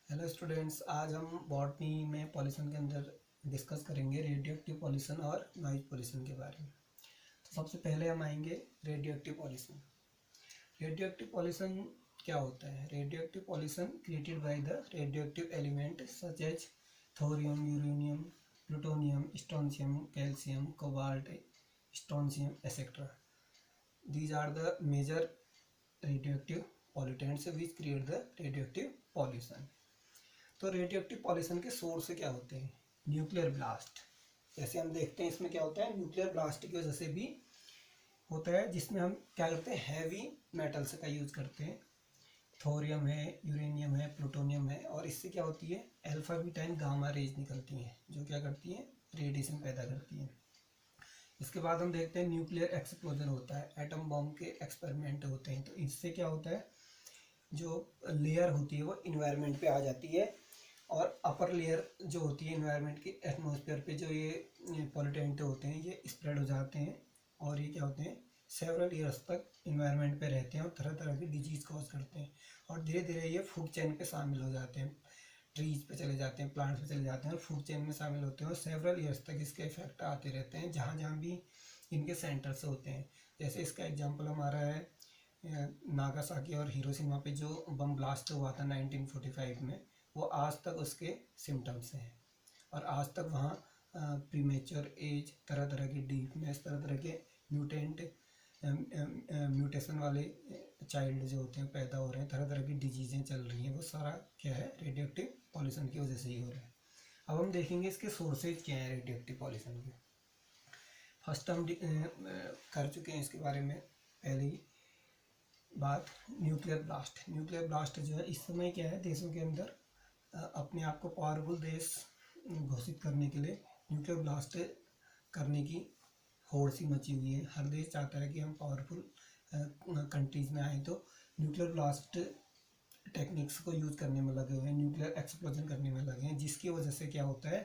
Hello students, आज हम botany में पॉल्यूशन के अंदर डिस्कस करेंगे रेडियो एक्टिव पॉल्यूशन और नॉइज पॉल्यूशन के बारे में। तो सबसे पहले हम आएंगे radioactive pollution. Radioactive pollution क्या होता है? Radioactive pollution created by the radioactive element such as thorium, uranium, plutonium, strontium, calcium, cobalt, strontium etcetera. These are the major radioactive pollutants which create the radioactive pollution. तो radioactive pollution के source क्या होते हैं? Nuclear blast. जैसे हम देखते हैं इसमें क्या होता है, न्यूक्लियर ब्लास्ट की वजह से भी होता है, जिसमें हम क्या करते हैं, हैवी मेटल्स का यूज करते हैं। थोरियम है, यूरेनियम है, प्लूटोनियम है, और इससे क्या होती है, alpha beta and gamma rays निकलती हैं जो क्या करती हैं, रेडिएशन पैदा करती हैं। इसके बाद हम देखते हैं न्यूक्लियर एक्सप्लोजन होता है, एटम बॉम्ब के एक्सपेरिमेंट होते हैं। तो इससे क्या होता है, जो लेयर होती है वो इन्वायरमेंट पे आ जाती है, और अपर लेयर जो होती है इन्वायरमेंट की, एटमॉस्फेयर पे जो ये पॉल्यूटेंट होते हैं ये स्प्रेड हो जाते हैं, और ये क्या होते हैं, सेवरल ईयर्स तक इन्वायरमेंट पे रहते हैं और तरह तरह की डिजीज़ कॉज करते हैं, और धीरे धीरे ये फूड चेन पे शामिल हो जाते हैं, ट्रीज पे चले जाते हैं, प्लांट्स पे चले जाते हैं और फूड चेन में शामिल होते हैं, और सेवरल ईयर्स तक इसके इफेक्ट आते रहते हैं जहाँ जहाँ भी इनके सेंटर्स होते हैं। जैसे इसका एग्जांपल हमारा है नागासाकी और हिरोशिमा पे जो बम ब्लास्ट हुआ था 1945 में, वो आज तक उसके सिम्टम्स हैं, और आज तक वहाँ प्रीमेच्योर एज, तरह तरह की डीपनेस, तरह तरह के म्यूटेशन वाले चाइल्ड जो होते हैं पैदा हो रहे हैं, तरह तरह की डिजीज़ें चल रही हैं, वो सारा क्या है, रेडियोएक्टिव पॉल्यूशन की वजह से ही हो रहा है। अब हम देखेंगे इसके सोर्सेज क्या हैं रेडियोएक्टिव पॉल्यूशन के। फर्स्ट हम कर चुके हैं इसके बारे में पहले ही बात, न्यूक्लियर ब्लास्ट। न्यूक्लियर ब्लास्ट जो है, इस समय क्या है, देशों के अंदर अपने आप को पावरफुल देश घोषित करने के लिए न्यूक्लियर ब्लास्ट करने की होड़ सी मची हुई है। हर देश चाहता है कि हम पावरफुल कंट्रीज में आए, तो न्यूक्लियर ब्लास्ट टेक्निक्स को यूज़ करने में लगे हुए हैं, न्यूक्लियर एक्सप्लोजन करने में लगे हैं, जिसकी वजह से क्या होता है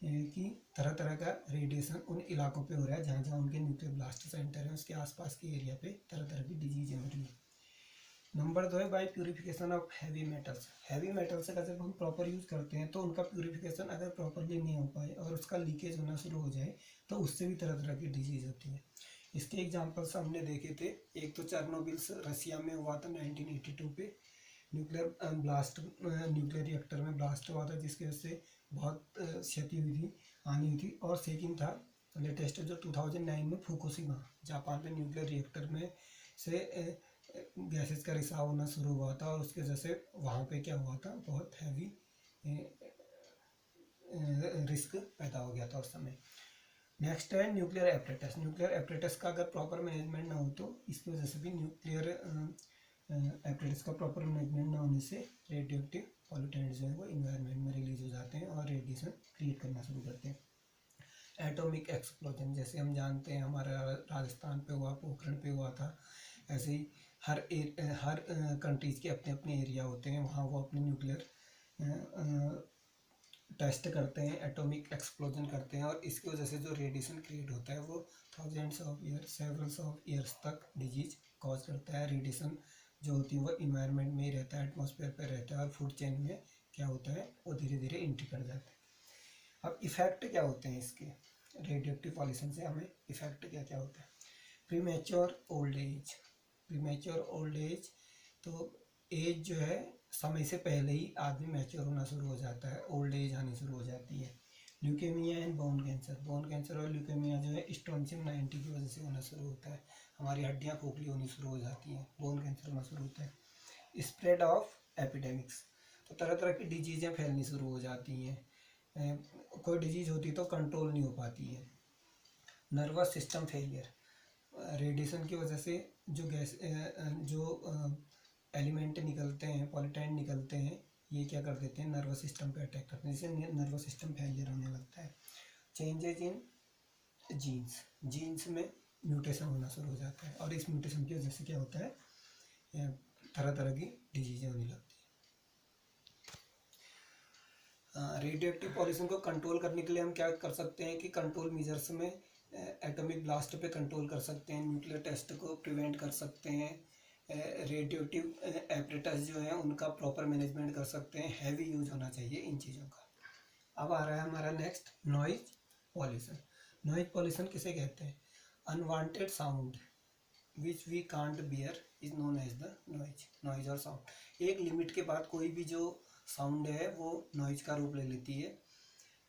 कि तरह तरह का रेडिएशन उन इलाकों पे हो रहा है जहाँ जहाँ उनके न्यूक्लियर ब्लास्ट सेंटर है, उसके आसपास के एरिया पे तरह तरह की डिजीजें हो रही है। नंबर 2 है by purification of heavy metals. Heavy metals का जब हम प्रॉपर यूज़ करते हैं तो उनका प्यूरिफिकेशन अगर प्रॉपरली नहीं हो पाए और उसका लीकेज होना शुरू हो जाए तो उससे भी तरह तरह की डिजीज़ होती है। इसके एग्जांपल्स हमने देखे थे, एक तो चेरनोबिल रसिया में हुआ था 1982 पे, न्यूक्लियर ब्लास्ट, न्यूक्लियर रिएक्टर में ब्लास्ट हुआ था जिसकी वजह से बहुत क्षति हुई थी, हानि हुई थी। और सेकंड था लेटेस्ट जो 2009 में फुकुशिमा जापान में न्यूक्लियर रिएक्टर में से गैसेस का रिसाव होना शुरू हुआ था, और उसकी वजह से वहाँ पे क्या हुआ था, बहुत हैवी रिस्क पैदा हो गया था उस समय। नेक्स्ट है न्यूक्लियर एपरेटस। न्यूक्लियर एपरेटस का अगर प्रॉपर मैनेजमेंट ना हो तो इसकी वजह से भी न्यूक्लियर एपरेटस का प्रॉपर मैनेजमेंट ना होने से रेडियोएक्टिव पॉल्यूटेंट जो है वो इन्वायरमेंट में रिलीज हो जाते हैं और रेडिएशन क्रिएट करना शुरू करते हैं। एटॉमिक एक्सप्लोजन, जैसे हम जानते हैं हमारा राजस्थान पे हुआ, पोखरण पे हुआ था, ऐसे ही हर कंट्रीज़ के अपने अपने एरिया होते हैं, वहाँ वो अपने न्यूक्लियर टेस्ट करते हैं, एटॉमिक एक्सप्लोजन करते हैं, और इसकी वजह से जो रेडिएशन क्रिएट होता है वो thousands of year, severals of years तक डिजीज कॉज करता है। रेडिएशन जो होती है वो इन्वायरमेंट में ही रहता है, एटमॉस्फेयर पर रहता है, और फूड चेन में क्या होता है, वो धीरे धीरे एंट्री कर जाता है। अब इफेक्ट क्या होते हैं इसके, रेडियोएक्टिव पॉल्यूशन से हमें इफेक्ट क्या क्या होता है? Premature old age. Premature old age, तो एज जो है समय से पहले ही आदमी मैच्योर होना शुरू हो जाता है, ओल्ड एज आनी शुरू हो जाती है। Leukaemia and bone cancer. Bone cancer और ल्यूकेमिया जो है स्ट्रोंशियम 90 की वजह से होना शुरू होता है, हमारी हड्डियाँ खोखली होनी शुरू हो जाती हैं, बोन कैंसर होना शुरू होता है। स्प्रेड ऑफ एपिडेमिक्स, तो तरह तरह की डिजीज़ें फैलनी शुरू हो जाती हैं, कोई डिजीज़ होती तो कंट्रोल नहीं हो पाती है। नर्वस सिस्टम फेलियर, रेडिएशन की वजह से जो एलिमेंट निकलते हैं, पॉल्यूटेंट निकलते हैं, ये क्या कर देते हैं, नर्वस सिस्टम पे अटैक करते हैं, जिससे नर्वस सिस्टम फेलियर होने लगता है। चेंजेज इन जीन्स, जीन्स में म्यूटेशन होना शुरू हो जाता है, और इस म्यूटेशन की वजह से क्या होता है, तरह तरह की डिजीजें होने लगती है। रेडियोएक्टिव पॉल्यूशन को कंट्रोल करने के लिए हम क्या कर सकते हैं कि कंट्रोल मेजर्स में एटॉमिक ब्लास्ट पे कंट्रोल कर सकते हैं, न्यूक्लियर टेस्ट को प्रिवेंट कर सकते हैं, रेडियो एक्टिव एपरेटस जो है उनका प्रॉपर मैनेजमेंट कर सकते हैं। हैवी यूज होना चाहिए इन चीज़ों का। अब आ रहा है हमारा next noise pollution. Noise pollution किसे कहते हैं? Unwanted sound which we can't bear is known as the noise. Noise और साउंड, एक लिमिट के बाद कोई भी जो साउंड है वो नॉइज का रूप ले लेती है।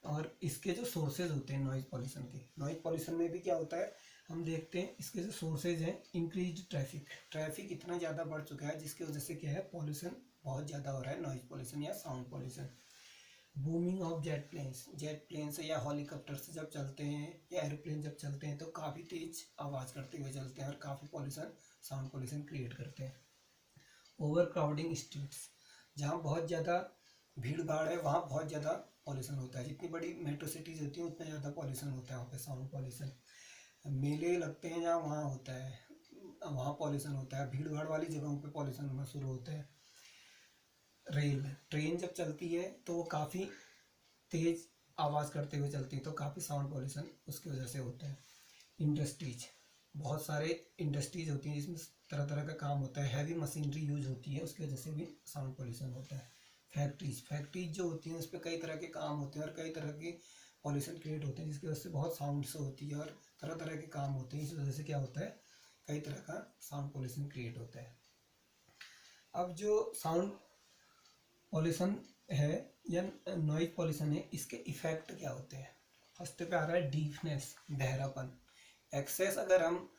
और इसके जो सोर्सेज होते हैं नॉइज पॉल्यूशन के, नॉइज पॉल्यूशन में भी क्या होता है हम देखते हैं, इसके जो सोर्सेज हैं, इंक्रीज ट्रैफिक इतना ज़्यादा बढ़ चुका है जिसकी वजह से क्या है, पॉल्यूशन बहुत ज़्यादा हो रहा है, नॉइज पॉल्यूशन या sound pollution. Booming of jet planes या हेलीकॉप्टर्स जब चलते हैं या एरोप्लेन जब चलते हैं तो काफ़ी तेज आवाज़ करते हुए चलते हैं और काफ़ी पॉल्यूशन, साउंड पॉल्यूशन क्रिएट करते हैं। ओवर क्राउडिंग स्ट्रीट्स, जहाँ बहुत ज़्यादा भीड़ भाड़ है वहाँ बहुत ज़्यादा पॉल्यूशन होता है। जितनी बड़ी मेट्रो सिटीज़ होती हैं उतना ज़्यादा पॉल्यूशन होता है वहाँ पे, साउंड पॉल्यूशन। मेले लगते हैं जहाँ वहाँ होता है, वहाँ पॉल्यूशन होता है। भीड़ भाड़ वाली जगहों पे पॉल्यूशन होना शुरू होता है। ट्रेन जब चलती है तो वो काफ़ी तेज़ आवाज़ करते हुए चलती है तो काफ़ी साउंड पॉल्यूशन उसकी वजह से होता है। इंडस्ट्रीज, बहुत सारे इंडस्ट्रीज होती हैं जिसमें तरह तरह का काम होता है, हैवी मशीनरी यूज होती है, उसकी वजह से भी साउंड पॉल्यूशन होता है। फैक्ट्रीज जो होती हैं उस पर कई तरह के काम होते हैं और कई तरह के पॉल्यूशन क्रिएट होते हैं जिसकी वजह से बहुत साउंड्स होती है और तरह तरह के काम होते हैं। इस वजह से क्या होता है, कई तरह का साउंड पॉल्यूशन क्रिएट होता है। अब जो साउंड पॉल्यूशन है या नॉइज पॉल्यूशन है, इसके इफेक्ट क्या होते हैं? फर्स्ट पे आ रहा है डीफनेस, बहरापन। एक्सेस अगर हम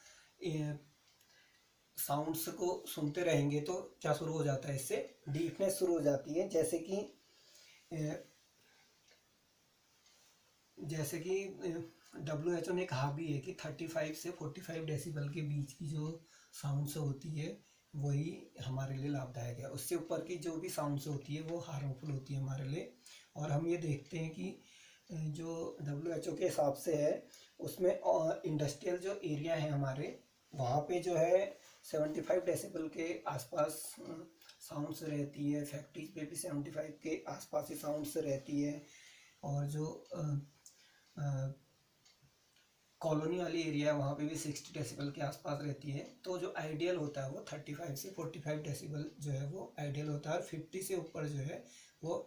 साउंड्स को सुनते रहेंगे तो क्या शुरू हो जाता है, इससे डीफनेस शुरू हो जाती है। जैसे कि WHO ने कहा भी है कि 35 से 45 डेसिबल के बीच की जो साउंड्स होती है वही हमारे लिए लाभदायक है। उससे ऊपर की जो भी साउंड्स होती है वो हार्मफुल होती है हमारे लिए। और हम ये देखते हैं कि जो WHO के हिसाब से है उसमें इंडस्ट्रियल जो एरिया है हमारे, वहाँ पे जो है 75 डेसिबल के आसपास साउंड्स रहती है। फैक्ट्रीज पे भी 75 के आसपास ही साउंड्स रहती है। और जो कॉलोनी वाली एरिया है वहाँ पे भी 60 डेसिबल के आसपास रहती है। तो जो आइडियल होता है वो 35 से 45 डेसिबल जो है वो आइडियल होता है। और 50 से ऊपर जो है वो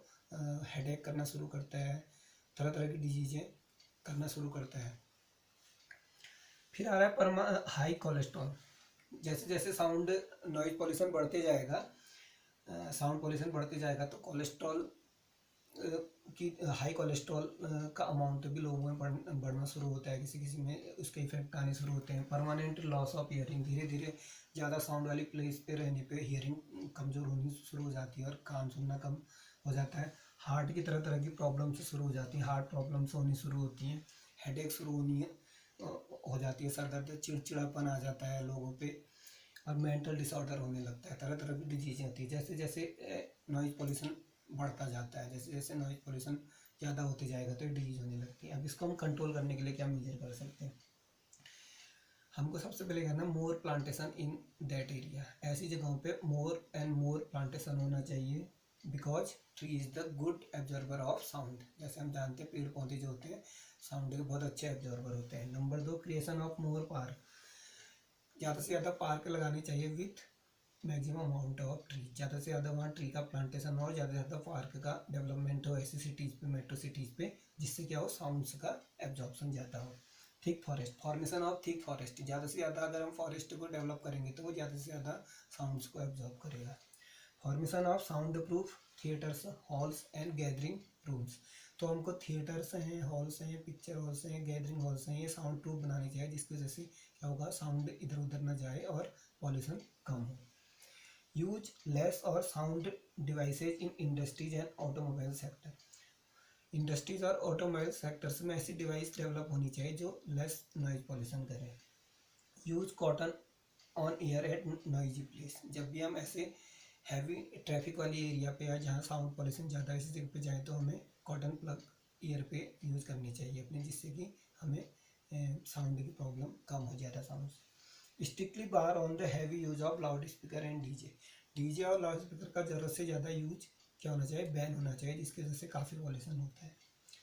हेडेक करना शुरू करता है, तरह तरह की डिजीजें करना शुरू करता है। फिर आ रहा है हाई कोलेस्ट्रॉल। जैसे जैसे साउंड नॉइज पॉल्यूशन बढ़ते जाएगा, साउंड पॉल्यूशन बढ़ते जाएगा तो कोलेस्ट्रॉल की हाई कोलेस्ट्रॉल का अमाउंट भी लोगों में बढ़ना शुरू होता है। किसी किसी में उसके इफेक्ट आने शुरू होते हैं। परमानेंट लॉस ऑफ हियरिंग, धीरे धीरे ज़्यादा साउंड वाली प्लेस पे रहने पे हियरिंग कमज़ोर होनी शुरू हो जाती है और कान सुनना कम हो जाता है। हार्ट की तरह तरह की प्रॉब्लम्स शुरू हो जाती हैं, हार्ट प्रॉब्लम्स होनी शुरू होती हैं, हेडेक शुरू हो जाती है, सर दर्द, चिड़चिड़ापन आ जाता है लोगों पे और मेंटल डिसऑर्डर होने लगता है। तरह तरह की डिजीजें होती है जैसे जैसे नॉइज पॉल्यूशन बढ़ता जाता है। जैसे जैसे नॉइज पॉल्यूशन ज़्यादा होते जाएगा तो डिजीज होने लगती है। अब इसको हम कंट्रोल करने के लिए क्या मेजर कर सकते हैं? हमको सबसे पहले करना मोर प्लांटेशन इन दैट एरिया। ऐसी जगहों पे मोर एंड मोर प्लांटेशन होना चाहिए because tree is the good absorber of sound. जैसे हम जानते हैं पेड़ पौधे जो होते हैं साउंड के बहुत अच्छे एब्जॉर्बर होते हैं। Number 2, creation of more park. ज़्यादा से ज़्यादा पार्क लगानी चाहिए with maximum amount of tree. ज़्यादा से ज़्यादा वहाँ ट्री का प्लांटेशन हो और ज़्यादा से ज़्यादा पार्क का डेवलपमेंट हो ऐसी सिटीज़ पे, मेट्रो सिटीज़ पे, जिससे क्या हो, साउंड्स का एब्जॉर्प्शन ज़्यादा हो। Thick forest, formation of thick forest. ज़्यादा से ज़्यादा अगर हम फॉरेस्ट को डेवलप करेंगे तो वो ज़्यादा से ज़्यादा साउंड्स को एब्जॉर्ब करेगा। Formation of sound proof theatres, halls and gathering rooms. तो हमको थिएटर्स हैं, हॉल्स हैं, पिक्चर हॉल्स हैं, गैदरिंग हॉल्स हैं, ये साउंड प्रूफ बनानी चाहिए जिसकी वजह से क्या होगा, साउंड इधर उधर ना जाए और पॉल्यूशन कम हो। यूज लेस और sound devices in industries and automobile sector. Industries और ऑटोमोबाइल सेक्टर्स में ऐसी डिवाइस डेवलप होनी चाहिए जो लेस नॉइज पॉल्यूशन करे। Use cotton on ear at noisy place. जब भी हम ऐसे हैवी ट्रैफिक वाली एरिया पे या जहाँ साउंड पॉल्यूशन ज़्यादा ऐसी जगह पे जाए तो हमें कॉटन प्लग ईयर पे यूज़ करनी चाहिए अपने, जिससे कि हमें साउंड की प्रॉब्लम कम हो, ज़्यादा sound. Strictly bar on the heavy use of loud speaker and DJ और लाउड स्पीकर का ज़रूरत से ज़्यादा यूज क्या होना चाहिए, बैन होना चाहिए, जिसकी वजह से काफ़ी पॉल्यूशन होता है,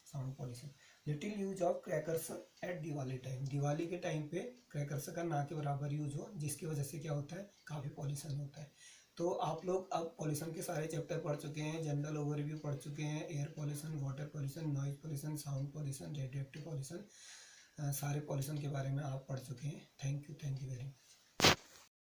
sound pollution. Little use of crackers at Diwali time, Diwali के टाइम पे क्रैकर्स का ना के बराबर यूज हो, जिसकी वजह से क्या होता है, काफ़ी पॉल्यूशन होता है। तो आप लोग अब पॉल्यूशन के सारे चैप्टर पढ़ चुके हैं, जनरल ओवरव्यू पढ़ चुके हैं, air pollution, water pollution, noise pollution, sound pollution, radioactive pollution, सारे पॉल्यूशन के बारे में आप पढ़ चुके हैं। Thank you very much.